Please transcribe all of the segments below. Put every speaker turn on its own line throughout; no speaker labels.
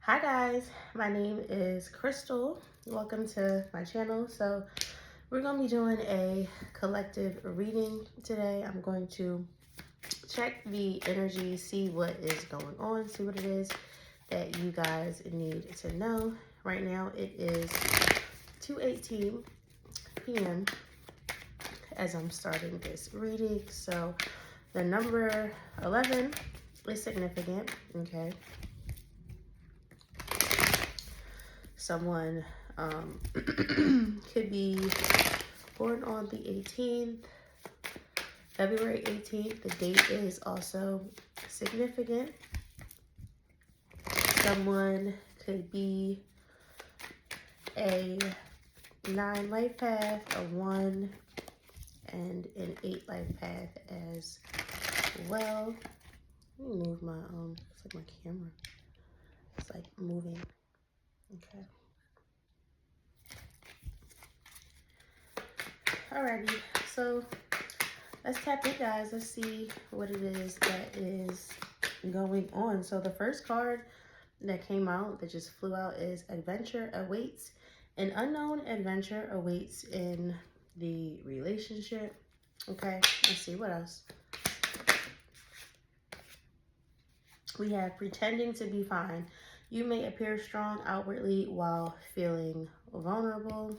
Hi guys, my name is Crystal. Welcome to my channel. So we're going to be doing a collective reading today. I'm going to check the energy, see what is going on, see what it is that you guys need to know. Right now it is 2:18 p.m. as I'm starting this reading. So the number 11 is significant, okay? Someone could be born on the 18th, February 18th. The date is also significant. Someone could be a 9 life path, a 1, and an 8 life path as well. Let me move my, it's like my camera. It's like moving. Okay. Alrighty, so let's tap in, guys. Let's see what it is that is going on. So the first card that came out, that just flew out, is Adventure Awaits. An unknown adventure awaits in the relationship. Okay, let's see what else. We have Pretending to be fine. You may appear strong outwardly while feeling vulnerable.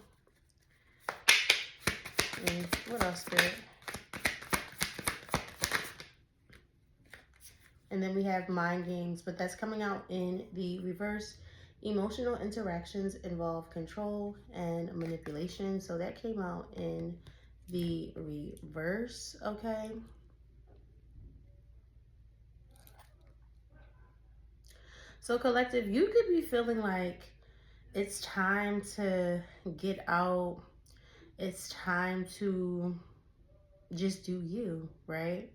And what else, Spirit? And then we have Mind Games, but that's coming out in the reverse. Emotional interactions involve control and manipulation. So that came out in the reverse, okay? So collective, you could be feeling like it's time to get out. It's time to just do you, right?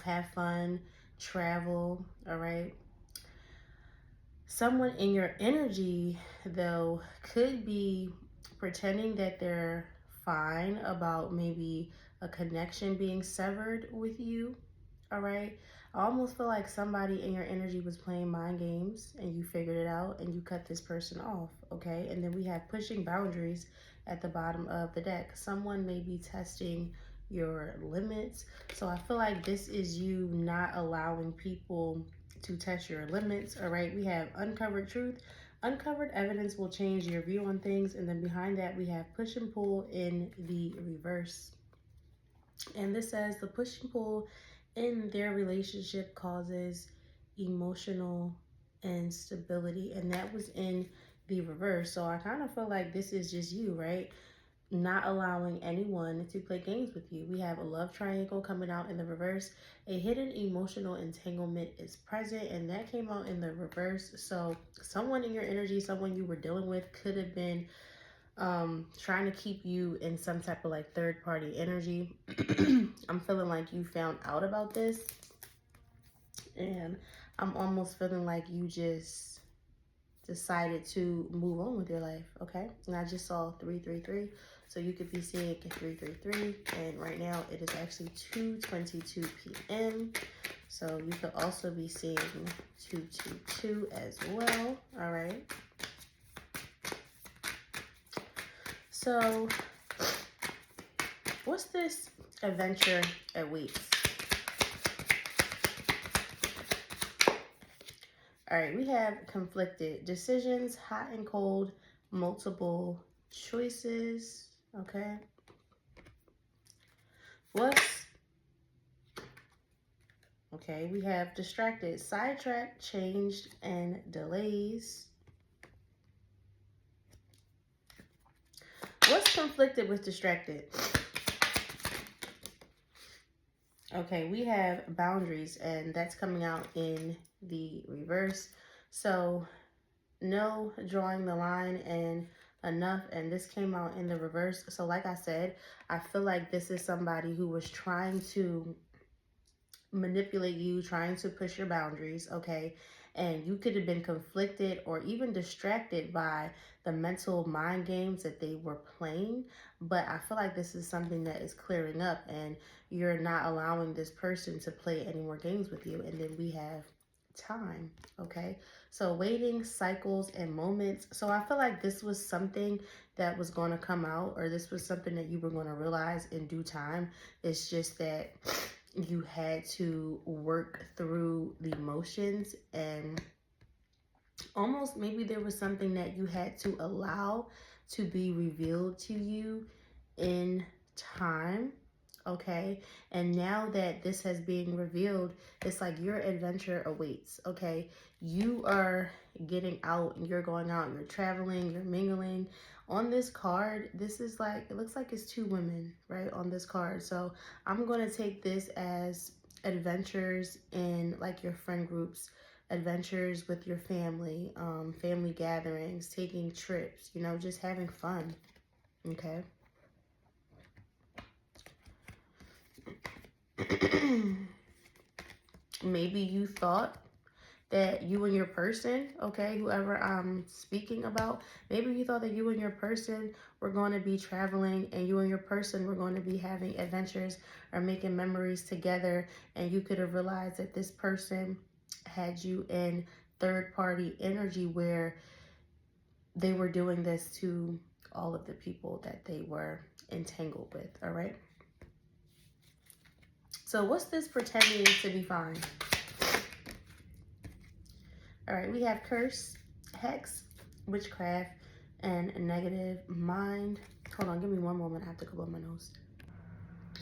Have fun, travel, all right? Someone in your energy, though, could be pretending that they're fine about maybe a connection being severed with you, all right? I almost feel like somebody in your energy was playing mind games and you figured it out and you cut this person off, okay? And then we have pushing boundaries at the bottom of the deck. Someone may be testing your limits. So I feel like this is you not allowing people to test your limits, all right? We have uncovered truth. Uncovered evidence will change your view on things. And then behind that, we have push and pull in the reverse. And this says the push and pull in their relationship causes emotional instability. And that was in the reverse. So I kind of feel like this is just you, right? Not allowing anyone to play games with you. We have a love triangle coming out in the reverse. A hidden emotional entanglement is present, and that came out in the reverse. So someone in your energy, someone you were dealing with, could have been trying to keep you in some type of like third party energy. I'm feeling like you found out about this, and I'm almost feeling like you just decided to move on with your life, okay? And I just saw 333, so you could be seeing 333, and right now it is actually 2:22 p.m. So you could also be seeing 222 as well, all right? So what's this adventure awaits? All right, we have conflicted decisions, hot and cold, multiple choices, okay? Okay, we have distracted, sidetracked, changed, and delays. What's conflicted with distracted? Okay, we have boundaries, and that's coming out in the reverse. So no drawing the line and enough, and this came out in the reverse. So like I said, I feel like this is somebody who was trying to manipulate you, trying to push your boundaries, okay? And you could have been conflicted or even distracted by the mental mind games that they were playing. But I feel like this is something that is clearing up, and you're not allowing this person to play any more games with you. And then we have time. Okay, so waiting, cycles, and moments. So I feel like this was something that was going to come out, or this was something that you were going to realize in due time. It's just that you had to work through the emotions, and almost maybe there was something that you had to allow to be revealed to you in time. Okay, and now that this has been revealed, it's like your adventure awaits. Okay, you are getting out and you're going out, you're traveling, you're mingling. On this card, this is like, it looks like it's two women, right, on this card. So I'm going to take this as adventures in like your friend groups, adventures with your family, family gatherings, taking trips, you know, just having fun. Okay. Maybe you thought that you and your person, okay, whoever I'm speaking about, maybe you thought that you and your person were going to be traveling, and you and your person were going to be having adventures or making memories together, and you could have realized that this person had you in third party energy where they were doing this to all of the people that they were entangled with. All right. So what's this pretending to be fine? All right, we have curse, hex, witchcraft, and negative mind. Hold on, give me one moment. I have to go blow my nose.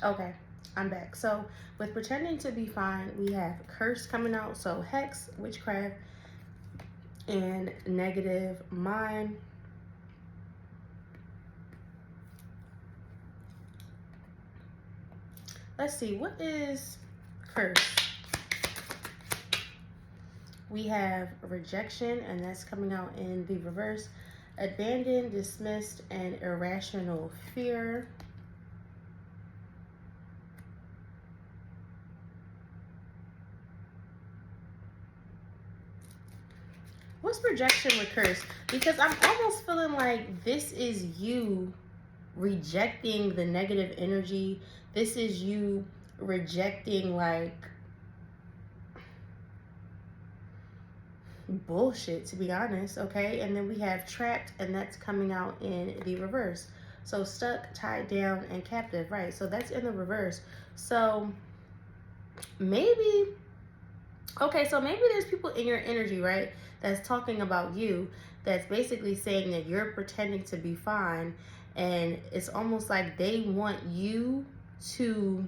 Okay, I'm back. So with pretending to be fine, we have curse coming out. So hex, witchcraft, and negative mind. Let's see, what is curse? We have rejection, and that's coming out in the reverse. Abandoned, dismissed, and irrational fear. What's rejection with curse? Because I'm almost feeling like this is you rejecting the negative energy. This is you rejecting like bullshit, to be honest. Okay, and then we have trapped, and that's coming out in the reverse. So stuck, tied down, and captive, right? So that's in the reverse. So maybe, okay, so maybe there's people in your energy, right, that's talking about you, that's basically saying that you're pretending to be fine, and it's almost like they want you to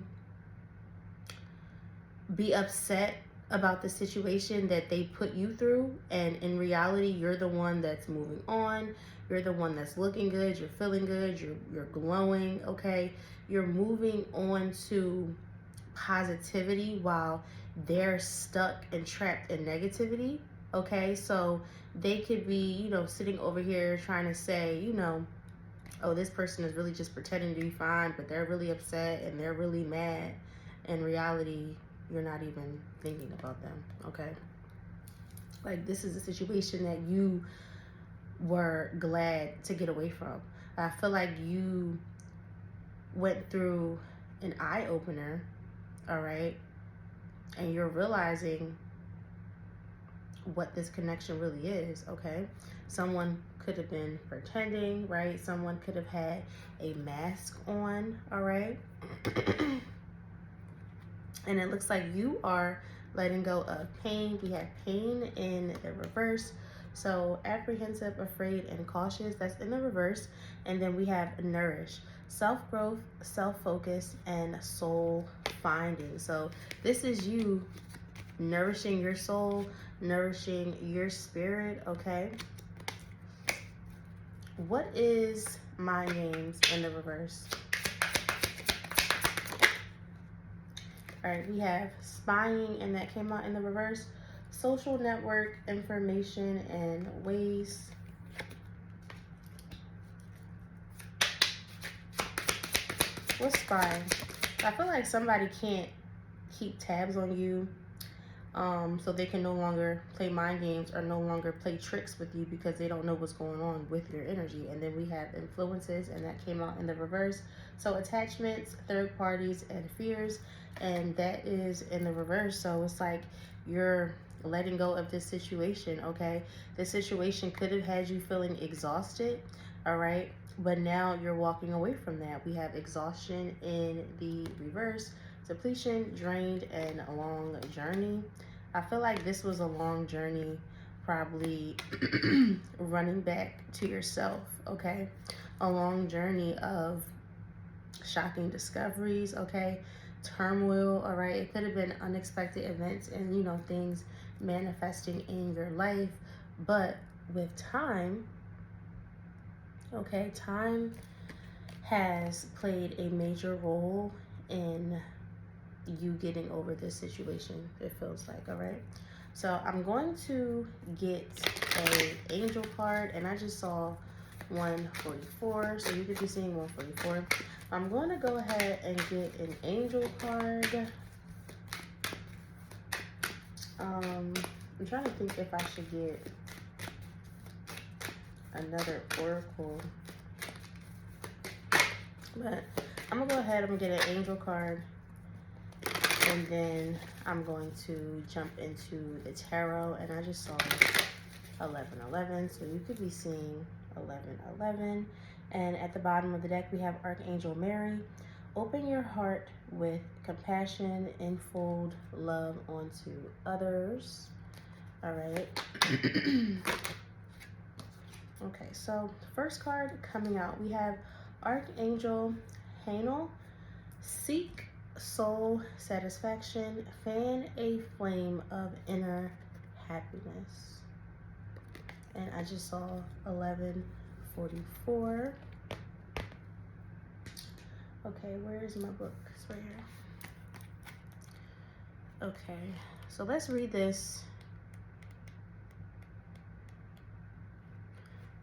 be upset about the situation that they put you through, and in reality you're the one that's moving on, you're the one that's looking good, you're feeling good, you're glowing. Okay, you're moving on to positivity while they're stuck and trapped in negativity. Okay, so they could be, you know, sitting over here trying to say, you know, oh, this person is really just pretending to be fine, but they're really upset and they're really mad. In reality, you're not even thinking about them. Okay, like this is a situation that you were glad to get away from. I feel like you went through an eye-opener, all right, and you're realizing what this connection really is. Okay, someone could have been pretending, right? Someone could have had a mask on, all right. And it looks like you are letting go of pain. We have pain in the reverse. So apprehensive, afraid, and cautious, that's in the reverse. And then we have nourish, self-growth, self-focus, and soul finding. So this is you nourishing your soul, nourishing your spirit. Okay, what is mind games in the reverse? All right, we have spying, and that came out in the reverse. Social network, information, and ways. What's spying? I feel like somebody can't keep tabs on you, so they can no longer play mind games or no longer play tricks with you because they don't know what's going on with your energy. And then we have influences, and that came out in the reverse. So attachments, third parties, and fears, and that is in the reverse. So it's like you're letting go of this situation, okay? This situation could have had you feeling exhausted, all right? But now you're walking away from that. We have exhaustion in the reverse, depletion, drained, and a long journey. I feel like this was a long journey, probably running back to yourself, okay? A long journey of shocking discoveries, okay? Turmoil, all right? It could have been unexpected events and, you know, things manifesting in your life. But with time, okay, time has played a major role in you getting over this situation, it feels like, all right? So I'm going to get a angel card, and I just saw 144, so you could be seeing 144. I'm going to go ahead and get an angel card. I'm trying to think if I should get another oracle, but I'm gonna go ahead and get an angel card, and then I'm going to jump into the tarot, and I just saw 1111, so you could be seeing 1111. And at the bottom of the deck we have Archangel Mary. Open your heart with compassion, enfold love onto others. All right. Okay, so first card coming out, we have Archangel Hanel. Seek soul satisfaction, fan a flame of inner happiness. And I just saw 1144. Okay, where is my book? It's right here. Okay, so let's read this.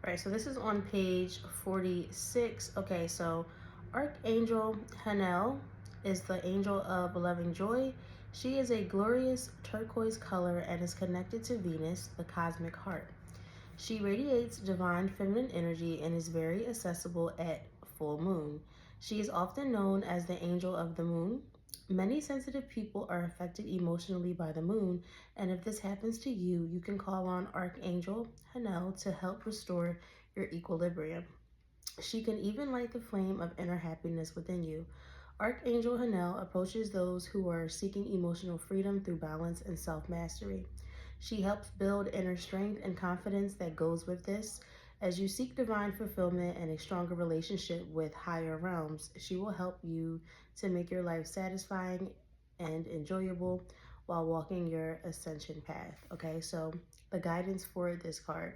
All right, so this is on page 46. Okay, so Archangel Hanel is the angel of loving joy. She is a glorious turquoise color and is connected to Venus, the cosmic heart. She radiates divine feminine energy and is very accessible at full moon. She is often known as the angel of the moon. Many sensitive people are affected emotionally by the moon, and if this happens to you, you can call on Archangel Hanel to help restore your equilibrium. She can even light the flame of inner happiness within you. Archangel Hanel approaches those who are seeking emotional freedom through balance and self-mastery. She helps build inner strength and confidence that goes with this. As you seek divine fulfillment and a stronger relationship with higher realms, she will help you to make your life satisfying and enjoyable while walking your ascension path. Okay, so the guidance for this card.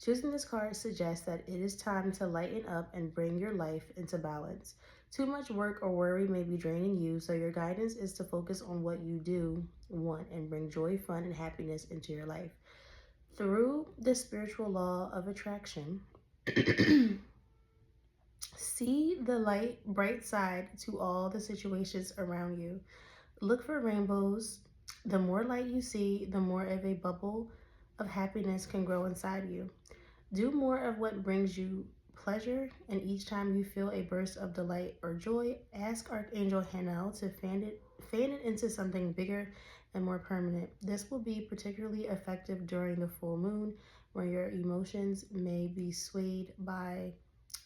Choosing this card suggests that it is time to lighten up and bring your life into balance. Too much work or worry may be draining you, so your guidance is to focus on what you do want and bring joy, fun, and happiness into your life. Through the spiritual law of attraction, see the light, bright side to all the situations around you. Look for rainbows. The more light you see, the more of a bubble of happiness can grow inside you. Do more of what brings you pleasure, and each time you feel a burst of delight or joy, ask Archangel Hanel to fan it into something bigger and more permanent. This will be particularly effective during the full moon, where your emotions may be swayed by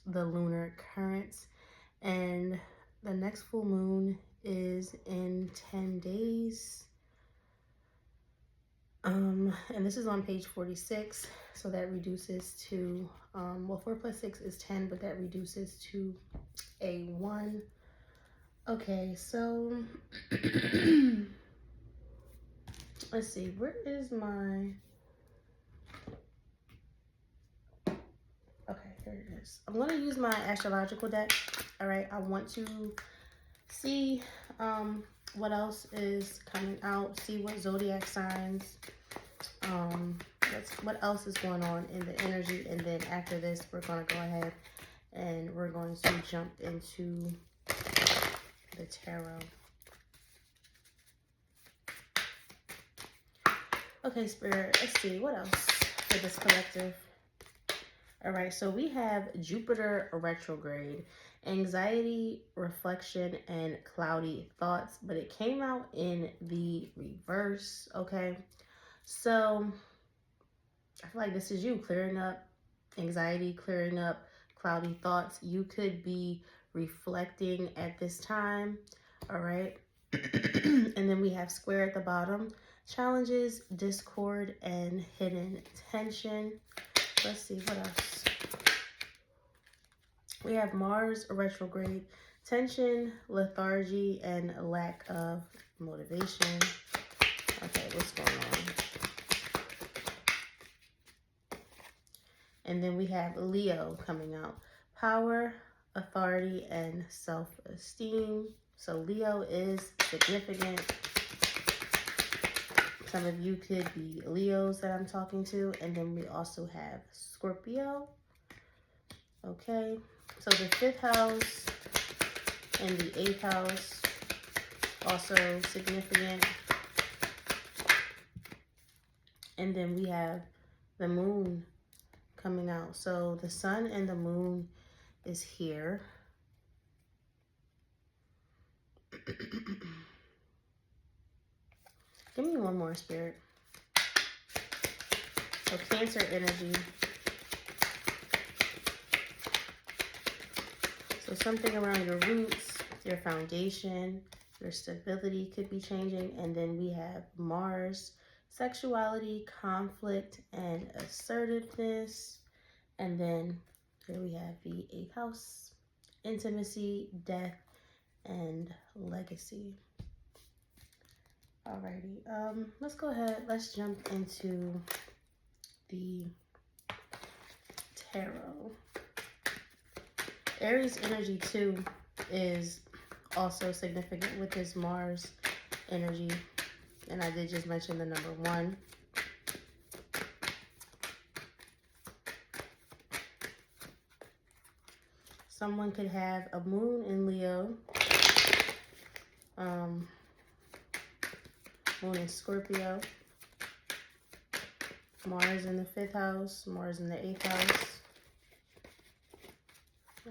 the lunar currents. And the next full moon is in 10 days. And this is on page 46, so that reduces to, well, 4 plus 6 is 10, but that reduces to a 1. Okay, so let's see, where is my, okay, here it is. I'm going to use my astrological deck, all right? I want to see what else is coming out, see what zodiac signs, what else is going on in the energy, and then after this we're going to go ahead and we're going to jump into the tarot. Okay, Spirit, let's see what else for this collective. All right, so we have Jupiter retrograde, anxiety, reflection, and cloudy thoughts, but it came out in the reverse, okay? So I feel like this is you clearing up anxiety, clearing up cloudy thoughts. You could be reflecting at this time. All right. And then we have square at the bottom. Challenges, discord, and hidden tension. Let's see what else. We have Mars retrograde, tension, lethargy, and lack of motivation. Okay, what's going on? And then we have Leo coming out. Power, authority, and self-esteem. So Leo is significant. Some of you could be Leos that I'm talking to. And then we also have Scorpio. Okay. So the 5th house and the 8th house, also significant. And then we have the moon coming out. So the sun and the moon is here. Give me one more, Spirit. So Cancer energy. So something around your roots, your foundation, your stability could be changing. And then we have Mars, sexuality, conflict, and assertiveness. And then here we have the 8th house, intimacy, death, and legacy. Alrighty, let's go ahead. Let's jump into the tarot. Aries energy too is also significant with this Mars energy. And I did just mention the number 1. Someone could have a moon in Leo, moon in Scorpio, Mars in the 5th house, Mars in the 8th house.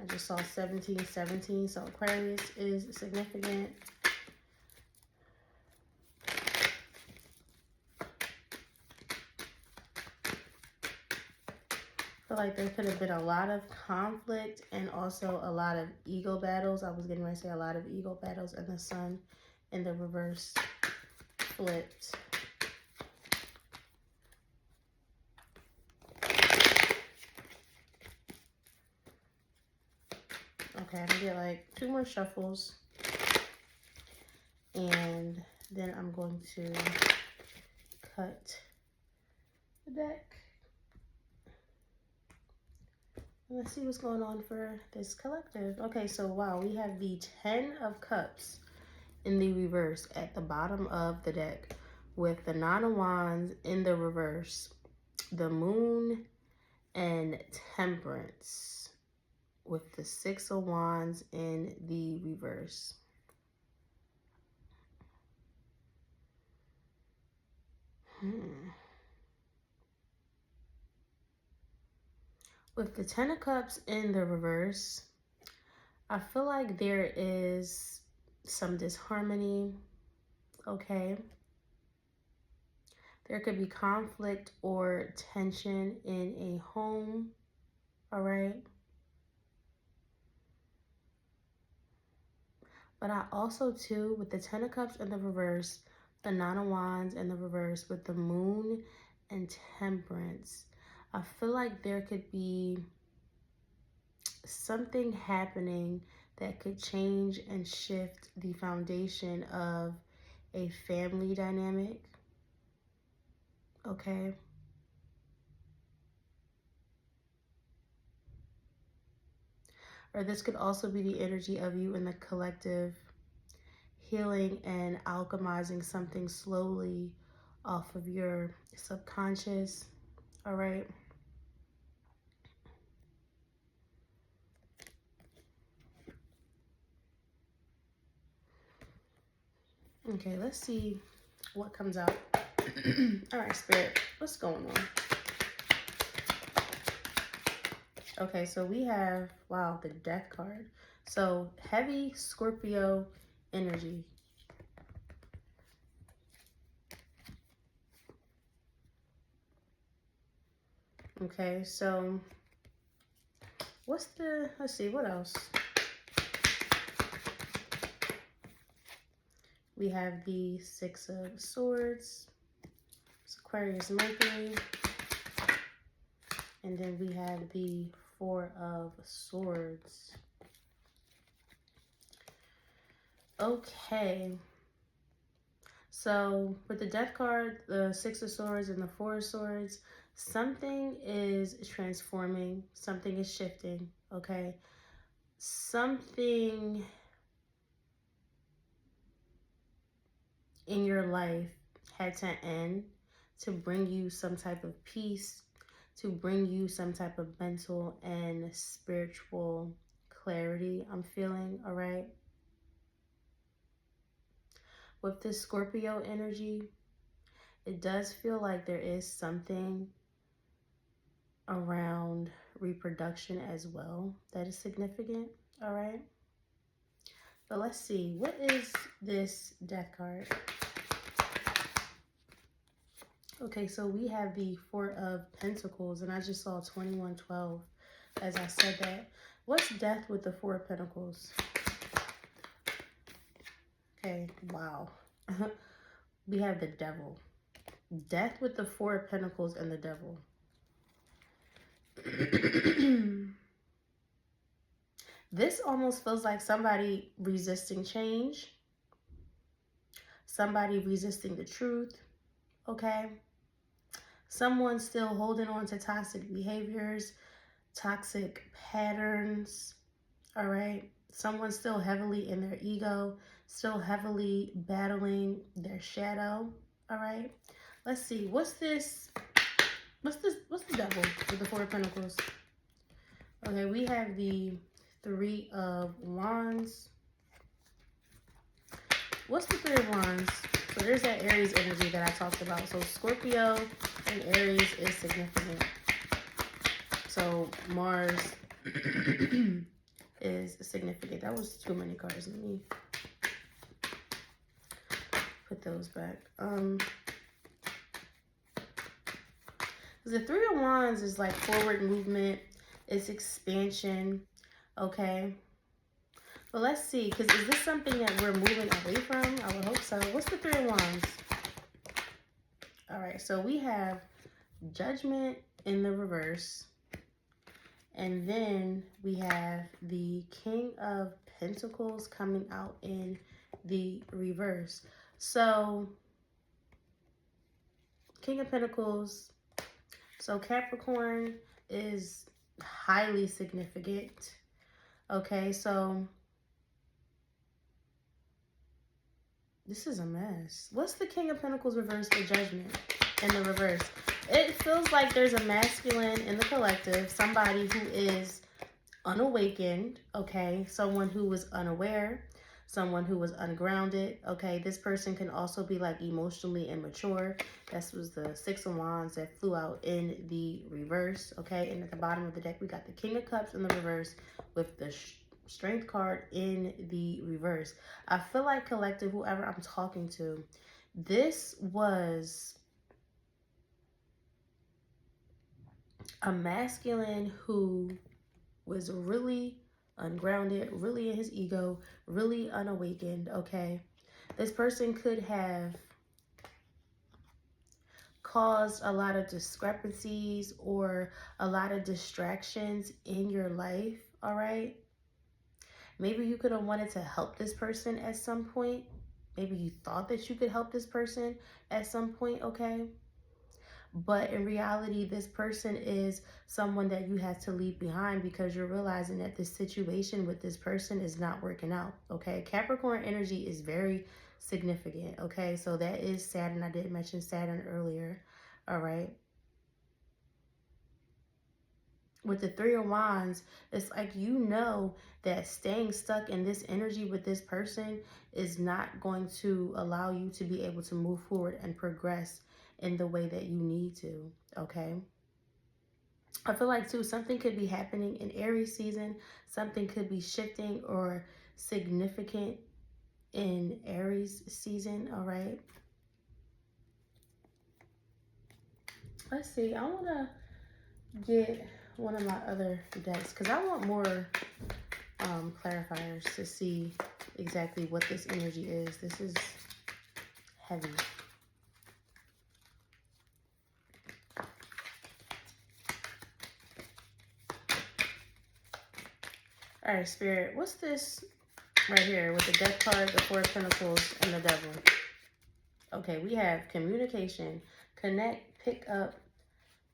I just saw 1717, so Aquarius is significant. I feel like there could have been a lot of conflict and also a lot of ego battles. I was getting ready to say a lot of ego battles, and the sun in the reverse flipped. Okay, I'm gonna get like 2 more shuffles, and then I'm going to cut the deck. Let's see what's going on for this collective. Okay, so wow, we have the 10 of Cups in the reverse at the bottom of the deck, with the 9 of Wands in the reverse, the Moon, and Temperance, with the 6 of Wands in the reverse. With the 10 of Cups in the reverse, I feel like there is some disharmony, okay? There could be conflict or tension in a home, all right? But I also, too, with the 10 of Cups in the reverse, the 9 of Wands in the reverse, with the Moon and Temperance, I feel like there could be something happening that could change and shift the foundation of a family dynamic, okay? Or this could also be the energy of you in the collective healing and alchemizing something slowly off of your subconscious, all right? Okay, let's see what comes out. All right, Spirit, what's going on? Okay, so we have, wow, the Death card. So heavy Scorpio energy. Okay, so let's see, what else? We have the Six of Swords, Aquarius, Mercury, and then we have the Four of Swords. Okay. So with the Death card, the Six of Swords and the Four of Swords, something is transforming, something is shifting, okay? Something in your life had to end to bring you some type of peace, to bring you some type of mental and spiritual clarity, I'm feeling, all right? With this Scorpio energy, it does feel like there is something around reproduction as well that is significant, all right? But let's see, what is this Death card? Okay, so we have the Four of Pentacles, and I just saw 2112 as I said that. What's death with the Four of Pentacles? Okay, wow. We have the Devil. Death with the Four of Pentacles and the Devil. This almost feels like somebody resisting change. Somebody resisting the truth, okay? Someone still holding on to toxic behaviors, toxic patterns, all right? Someone still heavily in their ego, still heavily battling their shadow, all right? Let's see, what's the Devil with the Four of Pentacles? Okay, we have the Three of Wands. What's the Three of Wands? So there's that Aries energy that I talked about. So Scorpio and Aries is significant. So Mars is significant. That was too many cards. Let me put those back. The Three of Wands is like forward movement. It's expansion. Okay. But let's see, because is this something that we're moving away from? I would hope so. What's the Three of Wands? All right, so we have Judgment in the reverse. And then we have the King of Pentacles coming out in the reverse. So, King of Pentacles. So, Capricorn is highly significant. Okay, so this is a mess. What's the King of Pentacles reverse for Judgment in the reverse? It feels like there's a masculine in the collective, somebody who is unawakened, okay? Someone who was unaware, someone who was ungrounded, okay? This person can also be like emotionally immature. This was the Six of Wands that flew out in the reverse, okay? And at the bottom of the deck, we got the King of Cups in the reverse with the Strength card in the reverse. I feel like collective, whoever I'm talking to, this was a masculine who was really ungrounded, really in his ego, really unawakened, okay? This person could have caused a lot of discrepancies or a lot of distractions in your life, all right? Maybe you could have wanted to help this person at some point. Maybe you thought that you could help this person at some point, okay? But in reality, this person is someone that you have to leave behind because you're realizing that this situation with this person is not working out, okay? Capricorn energy is very significant, okay? So that is Saturn. I did mention Saturn earlier, all right? With the Three of Wands, it's like you know that staying stuck in this energy with this person is not going to allow you to be able to move forward and progress in the way that you need to, okay? I feel like, too, something could be happening in Aries season. Something could be shifting or significant in Aries season, all right? Let's see. I want to get one of my other decks because I want more clarifiers to see exactly what this energy is. This is heavy. All right, Spirit, what's this right here with the Death card, the Four of Pentacles, and the Devil? Okay, we have communication, connect, pick up,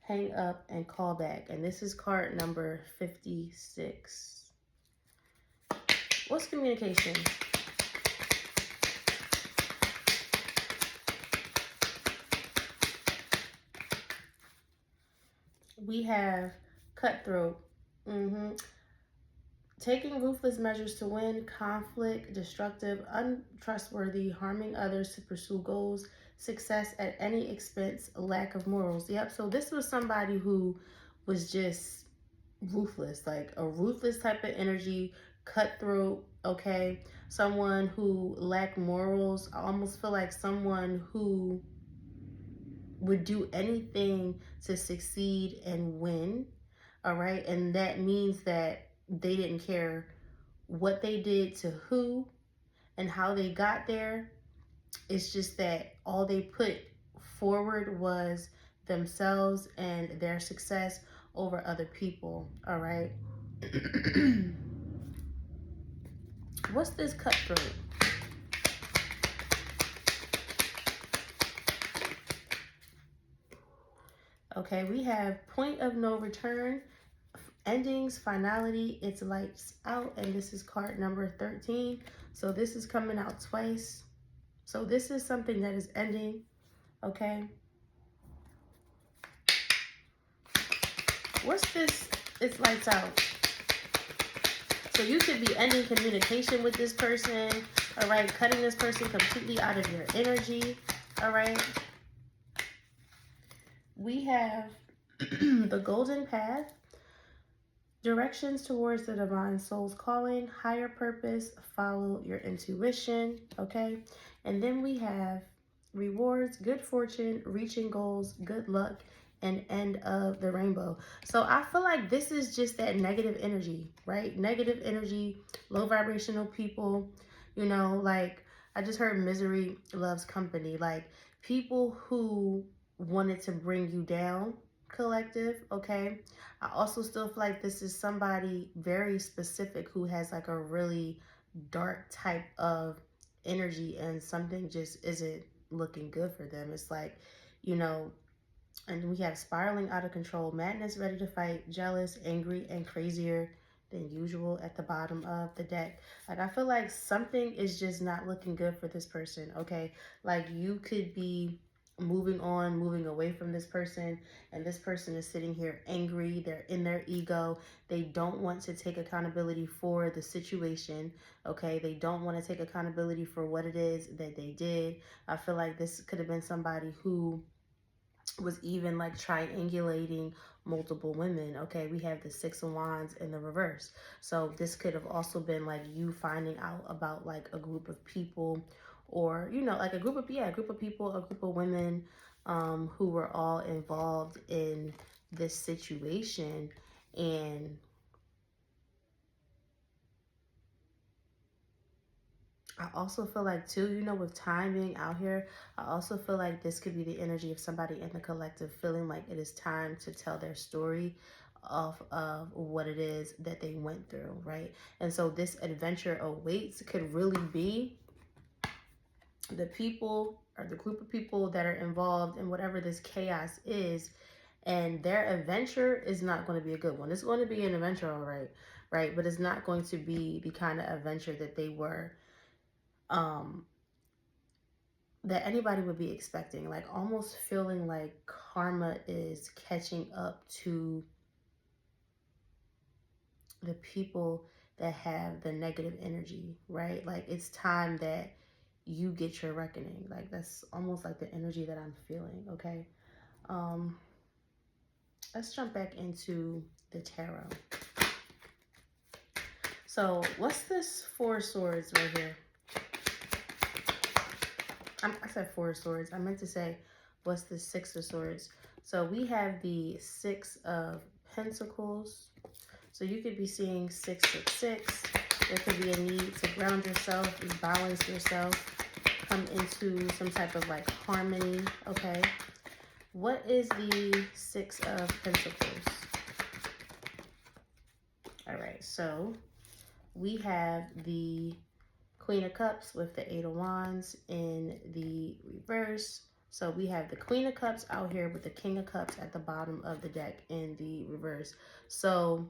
hang up, and call back. And this is card number 56. What's communication? We have cutthroat. Taking ruthless measures to win, conflict, destructive, untrustworthy, harming others to pursue goals, success at any expense, lack of morals. Yep, so this was somebody who was just ruthless, like a ruthless type of energy, cutthroat, okay? Someone who lacked morals. I almost feel like someone who would do anything to succeed and win, all right? And that means that they didn't care what they did to who and how they got there. It's just that all they put forward was themselves and their success over other people, all right? What's this cutthroat? Okay, we have point of no return, endings, finality, it's lights out, and this is card number 13. So this is coming out twice. So this is something that is ending, okay? What's this? It's lights out. So you could be ending communication with this person, all right? Cutting this person completely out of your energy, all right? We have the golden path, directions towards the divine soul's calling, higher purpose, follow your intuition, okay? And then we have rewards, good fortune, reaching goals, good luck, and end of the rainbow. So I feel like this is just that negative energy, right? Negative energy, low vibrational people, you know, like I just heard misery loves company, like people who wanted to bring you down, collective, okay? I also still feel like this is somebody very specific who has like a really dark type of energy and something just isn't looking good for them. It's like, you know, and we have spiraling out of control, madness, ready to fight, jealous, angry, and crazier than usual at the bottom of the deck. Like, I feel like something is just not looking good for this person, okay? Like, you could be moving on, moving away from this person, and this person is sitting here angry. They're in their ego. They don't want to take accountability for the situation, okay? They don't want to take accountability for what it is that they did. I feel like this could have been somebody who was even like triangulating multiple women, okay? We have the Six of Wands in the reverse. So this could have also been like you finding out about like a group of people, or, you know, like a group of people, a group of women who were all involved in this situation. And I also feel like too, you know, with time being out here, I also feel like this could be the energy of somebody in the collective feeling like it is time to tell their story off of what it is that they went through, right? And so this adventure awaits could really be the people or the group of people that are involved in whatever this chaos is, and their adventure is not going to be a good one. It's going to be an adventure, all right, right? But it's not going to be the kind of adventure that they were that anybody would be expecting, like almost feeling like karma is catching up to the people that have the negative energy, right? Like it's time that you get your reckoning. Like that's almost like the energy that I'm feeling, okay? Let's jump back into the tarot. So what's this Four of Swords right here? I said Four of Swords. I meant to say, what's the Six of Swords? So we have the Six of Pentacles. So you could be seeing 666. There could be a need to ground yourself, balance yourself, come into some type of like harmony, okay? What is the Six of Pentacles? All right, so we have the Queen of Cups with the Eight of Wands in the reverse. So we have the Queen of Cups out here with the King of Cups at the bottom of the deck in the reverse. So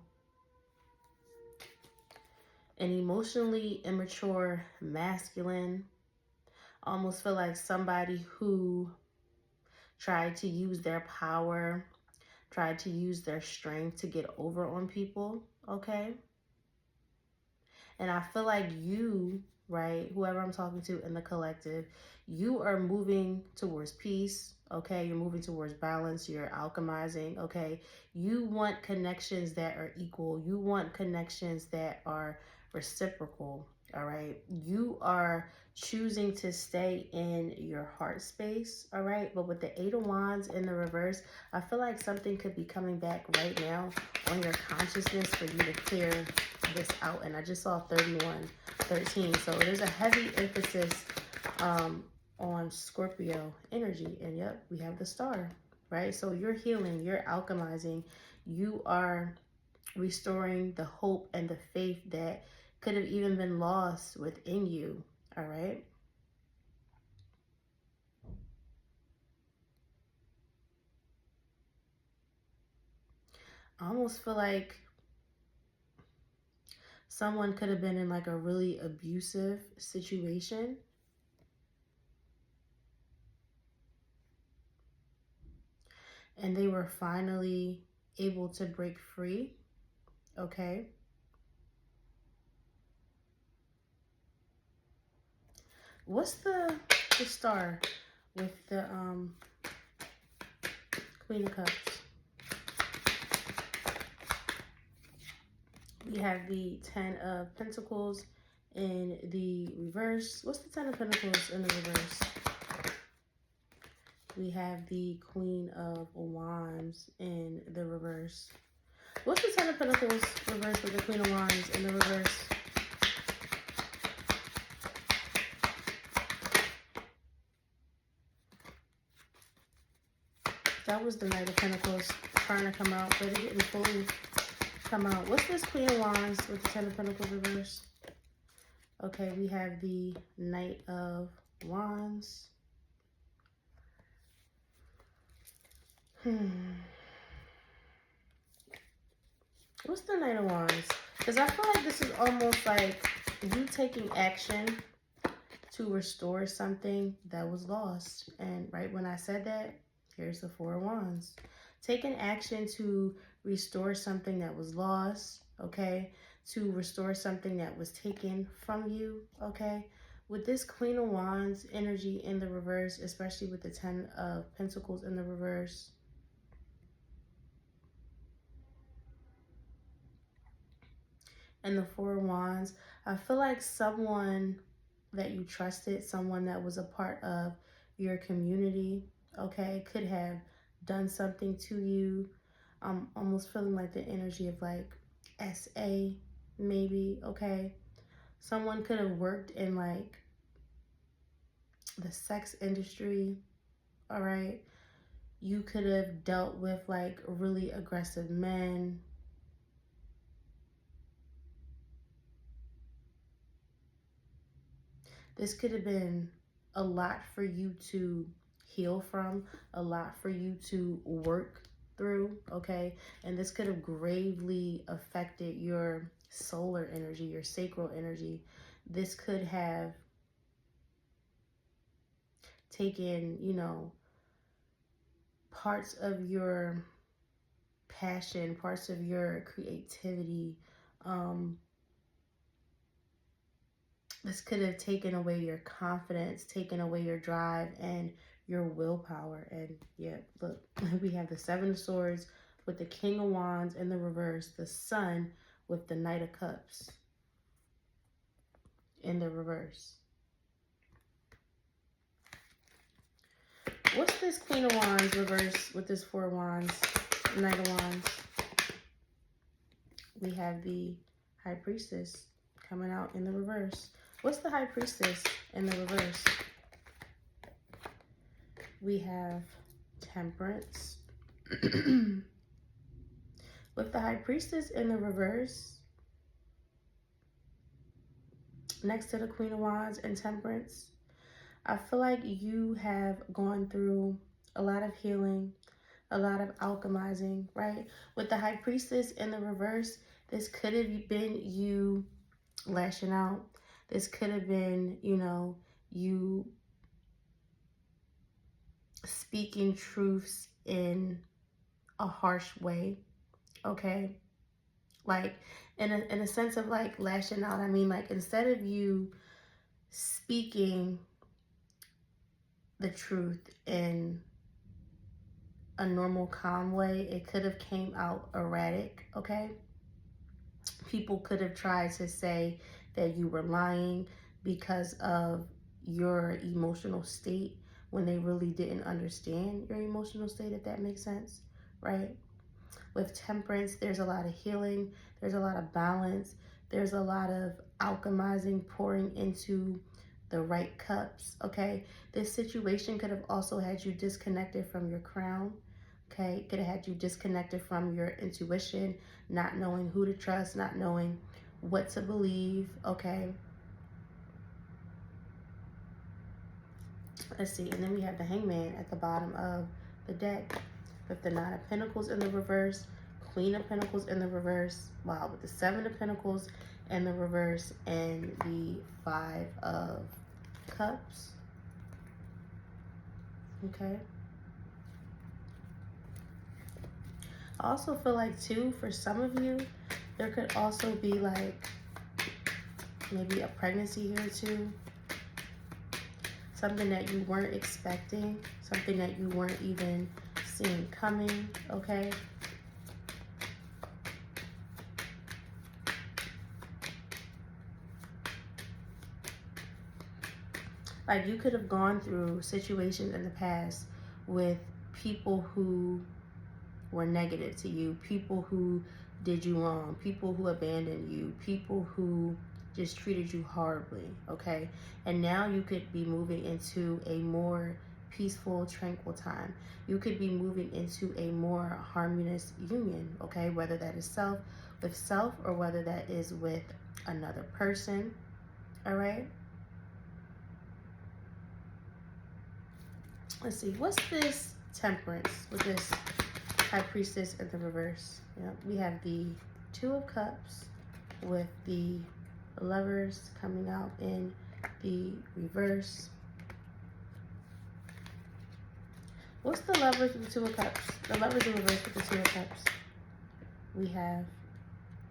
an emotionally immature masculine, almost feel like somebody who tried to use their power, tried to use their strength to get over on people, okay? And I feel like you, right, whoever I'm talking to in the collective, you are moving towards peace, okay? You're moving towards balance. You're alchemizing, okay? You want connections that are equal. You want connections that are reciprocal, all right? You are choosing to stay in your heart space, all right? But with the Eight of Wands in the reverse, I feel like something could be coming back right now on your consciousness for you to clear this out. And I just saw 3113. So there's a heavy emphasis on Scorpio energy. And yep, we have the Star, right? So you're healing, you're alchemizing, you are restoring the hope and the faith that could have even been lost within you, all right? I almost feel like someone could have been in like a really abusive situation. And they were finally able to break free, okay? What's the Star with the Queen of Cups? We have the Ten of Pentacles in the reverse. What's the Ten of Pentacles in the reverse? We have the Queen of Wands in the reverse. What's the Ten of Pentacles reverse with the Queen of Wands in the reverse? That was the Knight of Pentacles trying to come out, but it didn't fully come out. What's this Queen of Wands with the Ten of Pentacles reverse? Okay, we have the Knight of Wands. What's the Knight of Wands? Because I feel like this is almost like you taking action to restore something that was lost. And right when I said that, here's the Four of Wands. Taking action to restore something that was lost, okay? To restore something that was taken from you, okay? With this Queen of Wands energy in the reverse, especially with the Ten of Pentacles in the reverse, and the Four of Wands, I feel like someone that you trusted, someone that was a part of your community, okay, could have done something to you. I'm almost feeling like the energy of like SA, maybe, okay? Someone could have worked in like the sex industry, all right? You could have dealt with like really aggressive men. This could have been a lot for you to heal from, a lot for you to work through, okay? And this could have gravely affected your solar energy, your sacral energy. This could have taken, you know, parts of your passion, parts of your creativity. This could have taken away your confidence, taken away your drive and your willpower. And yeah, look, we have the Seven of Swords with the King of Wands in the reverse, the Sun with the Knight of Cups in the reverse. What's this Queen of Wands reverse with this Four of Wands, Knight of Wands? We have the High Priestess coming out in the reverse. What's the High Priestess in the reverse? We have Temperance. With the High Priestess in the reverse, next to the Queen of Wands and Temperance, I feel like you have gone through a lot of healing, a lot of alchemizing, right? With the High Priestess in the reverse, this could have been you lashing out. This could have been, you know, you speaking truths in a harsh way, okay? Like, in a sense of like lashing out, I mean, like, instead of you speaking the truth in a normal, calm way, it could have came out erratic, okay? People could have tried to say that you were lying because of your emotional state when they really didn't understand your emotional state, if that makes sense, right? With Temperance, there's a lot of healing, there's a lot of balance, there's a lot of alchemizing, pouring into the right cups, okay? This situation could have also had you disconnected from your crown, okay? Could have had you disconnected from your intuition, not knowing who to trust, not knowing what to believe, okay? Let's see, and then we have the Hangman at the bottom of the deck with the Nine of Pentacles in the reverse, Queen of Pentacles in the reverse, wow, with the Seven of Pentacles in the reverse, and the Five of Cups, okay? I also feel like, too, for some of you, there could also be, like, maybe a pregnancy here, too. Something that you weren't expecting, something that you weren't even seeing coming, okay? Like, you could have gone through situations in the past with people who were negative to you, people who did you wrong, people who abandoned you, people who just treated you horribly, okay? And now you could be moving into a more peaceful, tranquil time. You could be moving into a more harmonious union, okay? Whether that is with self or whether that is with another person, all right? Let's see, what's this Temperance with this High Priestess in the reverse? Yeah, we have the Two of Cups with the Lovers coming out in the reverse. What's the Lovers with the Two of Cups? The Lovers in reverse with the Two of Cups. We have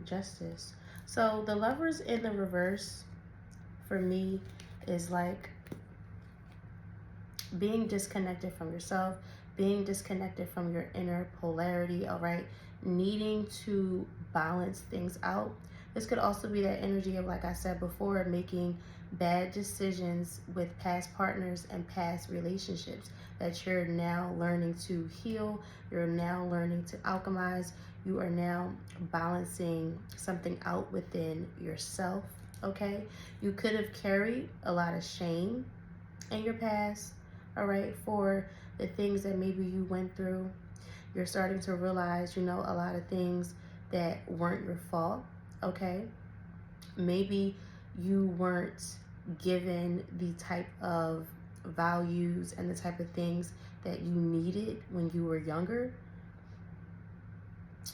Justice. So the Lovers in the reverse, for me, is like being disconnected from yourself, being disconnected from your inner polarity, all right? Needing to balance things out. This could also be that energy of, like I said before, making bad decisions with past partners and past relationships that you're now learning to heal, you're now learning to alchemize, you are now balancing something out within yourself, okay? You could have carried a lot of shame in your past, all right, for the things that maybe you went through. You're starting to realize, you know, a lot of things that weren't your fault, okay? Maybe you weren't given the type of values and the type of things that you needed when you were younger.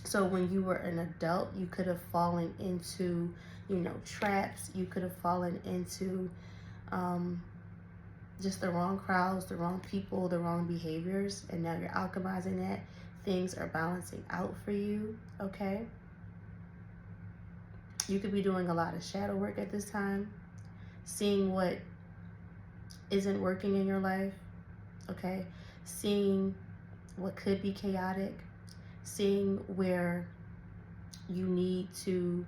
So when you were an adult, you could have fallen into, you know, traps. You could have fallen into just the wrong crowds, the wrong people, the wrong behaviors, and now you're alchemizing that. Things are balancing out for you, okay? You could be doing a lot of shadow work at this time, seeing what isn't working in your life, okay? Seeing what could be chaotic, seeing where you need to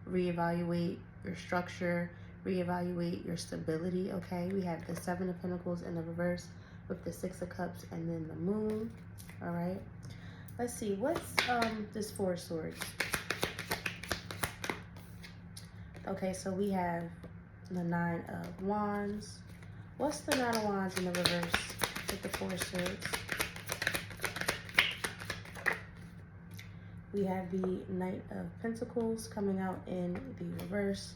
reevaluate your structure, reevaluate your stability, okay? We have the Seven of Pentacles in the reverse with the Six of Cups and then the Moon. All right. Let's see, what's this Four of Swords? Okay, so we have the Nine of Wands. What's the Nine of Wands in the reverse with the Four of Swords? We have the Knight of Pentacles coming out in the reverse.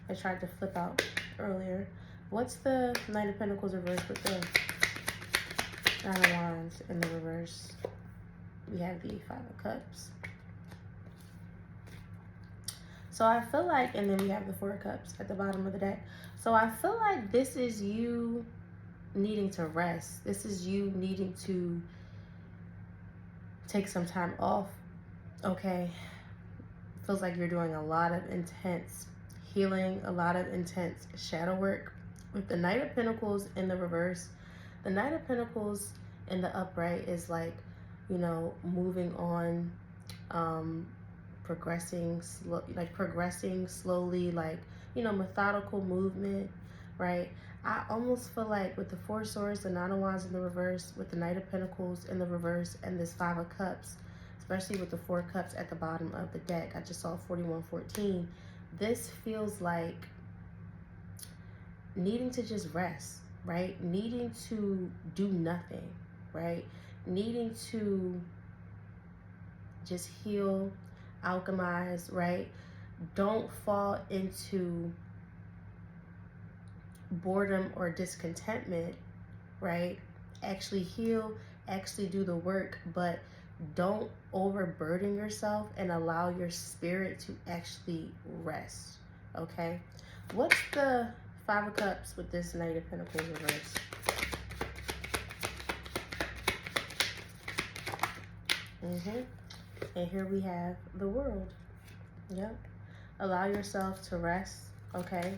I tried to flip out earlier. What's the Knight of Pentacles reverse with the Nine of Wands in the reverse? We have the Five of Cups. So I feel like, and then we have the Four of Cups at the bottom of the deck. So I feel like this is you needing to rest. This is you needing to take some time off. Okay. Feels like you're doing a lot of intense healing, a lot of intense shadow work. With the Knight of Pentacles in the reverse, the Knight of Pentacles in the upright is like, you know, moving on, progressing slowly, like, you know, methodical movement, right? I almost feel like with the Four of Swords, the Nine of Wands in the reverse, with the Knight of Pentacles in the reverse, and this Five of Cups, especially with the Four of Cups at the bottom of the deck, I just saw 4114. This feels like needing to just rest, right? Needing to do nothing, right? Needing to just heal, alchemize, right? Don't fall into boredom or discontentment, right? Actually heal, actually do the work, but don't overburden yourself and allow your spirit to actually rest, okay? What's the Five of Cups with this Knight of Pentacles reverse? And here we have the World. Yep. Allow yourself to rest, okay?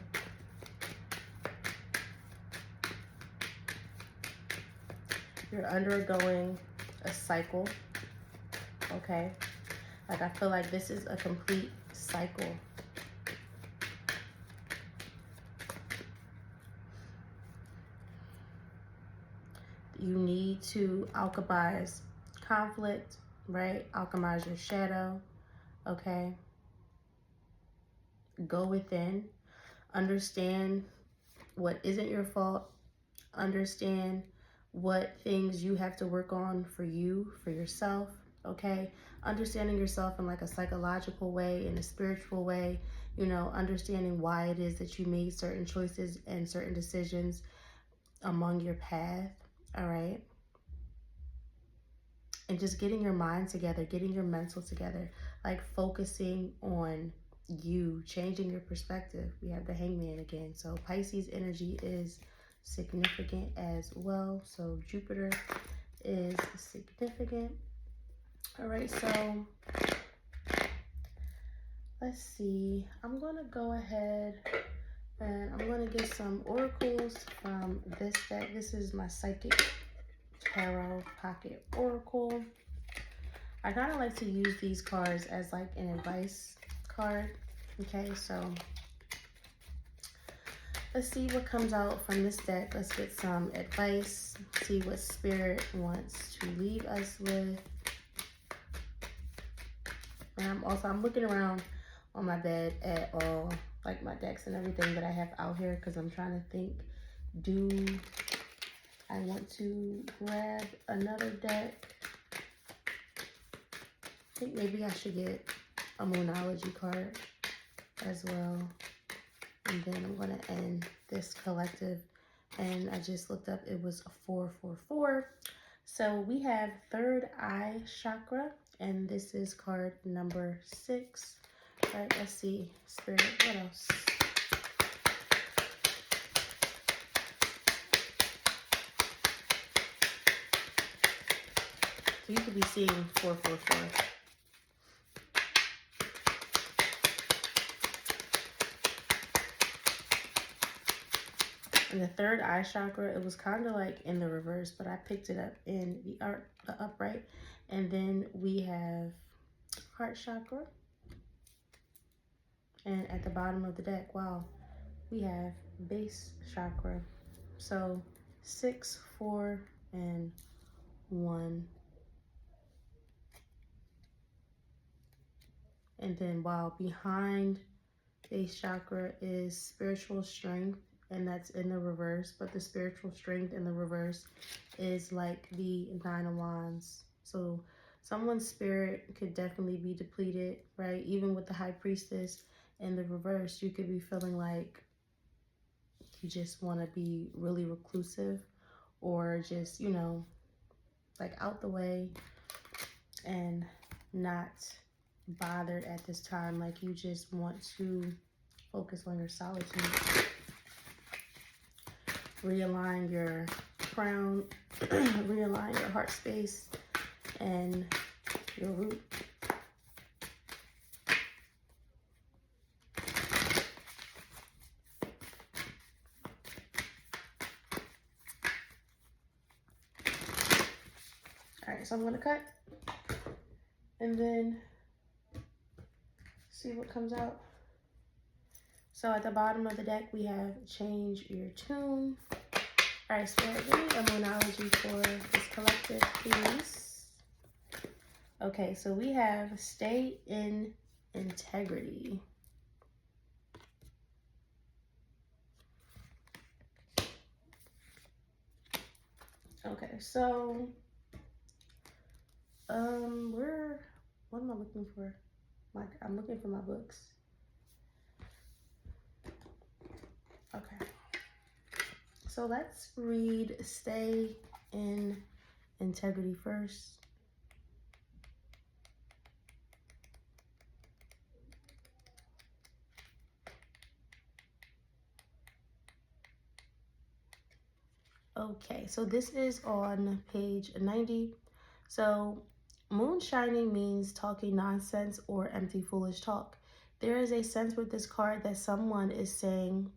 You're undergoing a cycle, okay? Like, I feel like this is a complete cycle. You need to alchemize conflict, right? Alchemize your shadow, okay? Go within. Understand what isn't your fault. Understand what things you have to work on for you, for yourself, okay? Understanding yourself in like a psychological way, in a spiritual way, you know, understanding why it is that you made certain choices and certain decisions among your path, all right? And just getting your mind together, getting your mental together, like focusing on you, changing your perspective. We have the Hangman again. So Pisces energy is significant as well. So Jupiter is significant. All right, so let's see. I'm going to go ahead and I'm going to get some oracles from this deck. This is my Psychic Tarot Pocket Oracle. I kind of like to use these cards as like an advice card. Okay, so let's see what comes out from this deck. Let's get some advice, see what Spirit wants to leave us with. And I'm looking around on my bed at all like my decks and everything that I have out here because I'm trying to think, do I want to grab another deck? I think maybe I should get a Moonology card as well. And then I'm going to end this collective. And I just looked up, it was a 444. So we have third eye chakra, and this is card number 6. All right, let's see, Spirit, what else? So you could be seeing 444. And the third eye chakra, it was kind of like in the reverse, but I picked it up in the upright. And then we have heart chakra. And at the bottom of the deck, wow, we have base chakra. So 6, 4, and 1. And then while behind base chakra is spiritual strength, and that's in the reverse, but the spiritual strength in the reverse is like the 9 of Wands. So someone's spirit could definitely be depleted, right? Even with the High Priestess in the reverse, you could be feeling like you just want to be really reclusive, or just, you know, like out the way and not bothered at this time. Like you just want to focus on your solitude. Realign your crown, realign your heart space and your root. All right, so I'm going to cut and then see what comes out. So at the bottom of the deck, we have change your tune. All right, Spirit, give me a moonology for this collective, please. Okay, so we have stay in integrity. Okay, so what am I looking for? Like, I'm looking for my books. Okay. So let's read stay in integrity first. Okay, so this is on page 90. So moonshining means talking nonsense or empty foolish talk. There is a sense with this card that someone is saying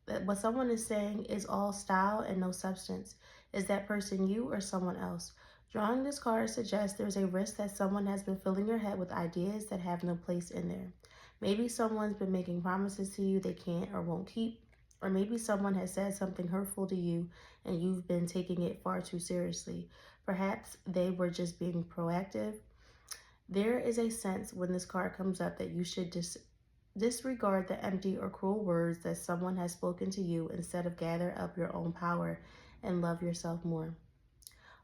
that what someone is saying is all style and no substance. Is that person you or someone else? Drawing this card suggests there's a risk that someone has been filling your head with ideas that have no place in there. Maybe someone's been making promises to you they can't or won't keep. Or maybe someone has said something hurtful to you and you've been taking it far too seriously. Perhaps they were just being proactive. There is a sense when this card comes up that you should disregard the empty or cruel words that someone has spoken to you, instead of gather up your own power and love yourself more.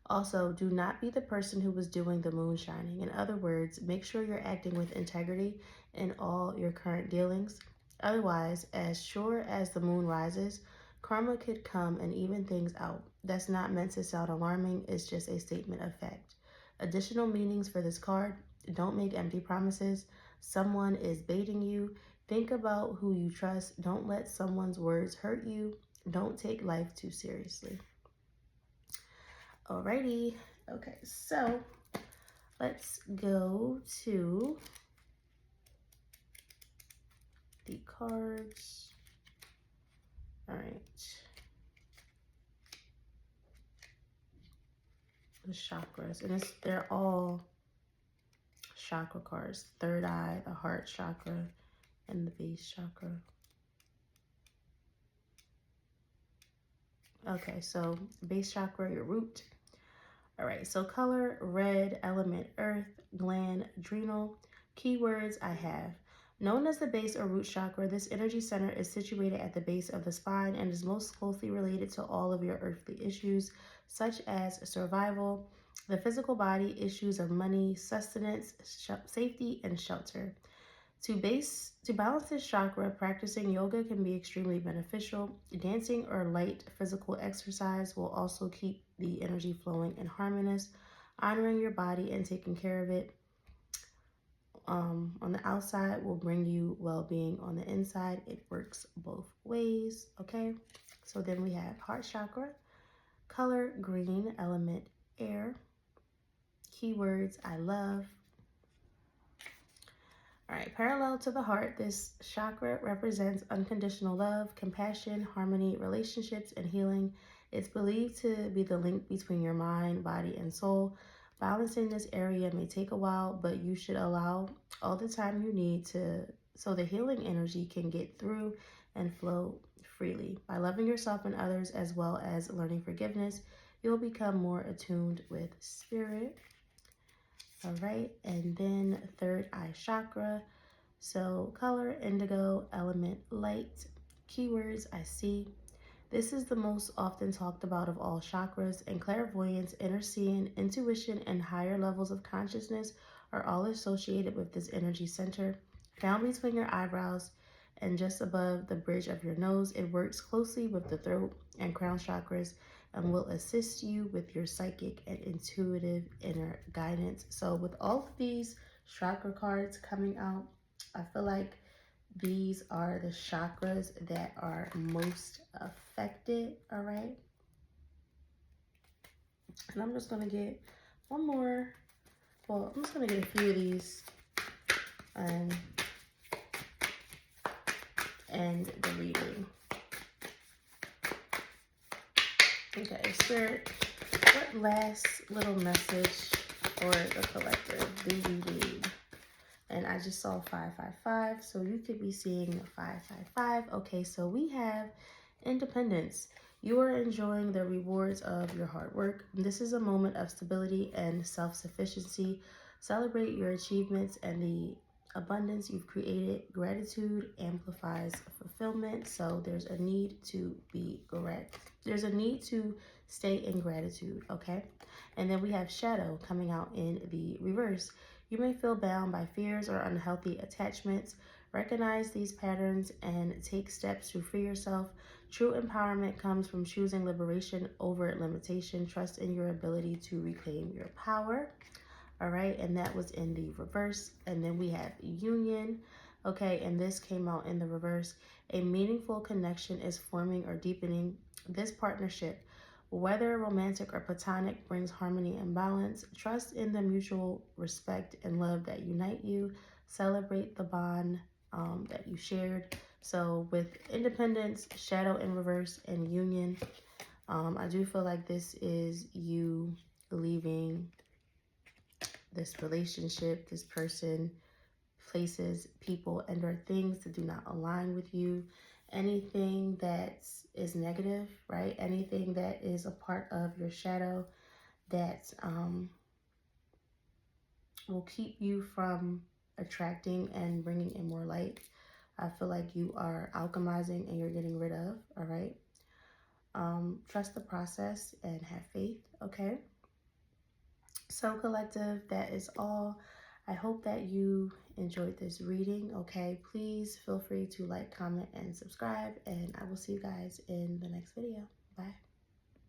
Also, do not be the person who was doing the moonshining. In other words, make sure you're acting with integrity in all your current dealings. Otherwise, as sure as the moon rises, karma could come and even things out. That's not meant to sound alarming, it's just a statement of fact. Additional meanings for this card: don't make empty promises. Someone is baiting you. Think about who you trust. Don't let someone's words hurt you. Don't take life too seriously. Alrighty. Okay, so let's go to the cards. All right. The chakras, and they're all chakra cards. Third eye, the heart chakra, and the base chakra. Okay, so base chakra, your root. All right, so color, red, element, earth, gland, adrenal. Keywords I have. Known as the base or root chakra, this energy center is situated at the base of the spine and is most closely related to all of your earthly issues, such as survival, the physical body, issues of money, sustenance, safety, and shelter. To balance this chakra, practicing yoga can be extremely beneficial. Dancing or light physical exercise will also keep the energy flowing and harmonious. Honoring your body and taking care of it on the outside will bring you well-being on the inside. It works both ways, okay? So then we have heart chakra, color green, element air. Keywords I love. All right, parallel to the heart, this chakra represents unconditional love, compassion, harmony, relationships, and healing. It's believed to be the link between your mind, body, and soul. Balancing this area may take a while, but you should allow all the time you need so the healing energy can get through and flow freely. By loving yourself and others, as well as learning forgiveness, you'll become more attuned with spirit. All right, and then third eye chakra. So color indigo, element light, keywords I see. This is the most often talked about of all chakras, and clairvoyance, inner seeing, intuition, and higher levels of consciousness are all associated with this energy center. Found between your eyebrows and just above the bridge of your nose, it works closely with the throat and crown chakras and will assist you with your psychic and intuitive inner guidance. So with all of these chakra cards coming out, I feel like these are the chakras that are most affected, all right? And I'm just going to get one more. Well, I'm just going to get a few of these and end the reading. Okay, Spirit, what last little message for the collective do you need? And I just saw 555, so you could be seeing 555. Okay, so we have independence. You are enjoying the rewards of your hard work. This is a moment of stability and self-sufficiency. Celebrate your achievements and the abundance you've created. Gratitude amplifies fulfillment. So there's a need to be correct. There's a need to stay in gratitude, okay? And then we have shadow coming out in the reverse. You may feel bound by fears or unhealthy attachments. Recognize these patterns and take steps to free yourself. True empowerment comes from choosing liberation over limitation. Trust in your ability to reclaim your power. All right, and that was in the reverse. And then we have union. Okay, and this came out in the reverse. A meaningful connection is forming or deepening. This partnership, whether romantic or platonic, brings harmony and balance. Trust in the mutual respect and love that unite you. Celebrate the bond that you shared. So with independence, shadow in reverse, and union, I do feel like this is you leaving this relationship, this person, places, people, and or things that do not align with you. Anything that is negative, right? Anything that is a part of your shadow that will keep you from attracting and bringing in more light. I feel like you are alchemizing and you're getting rid of, all right? Trust the process and have faith, okay? So collective, that is all. I hope that you enjoyed this reading, okay? Please feel free to like, comment, and subscribe, and I will see you guys in the next video. Bye.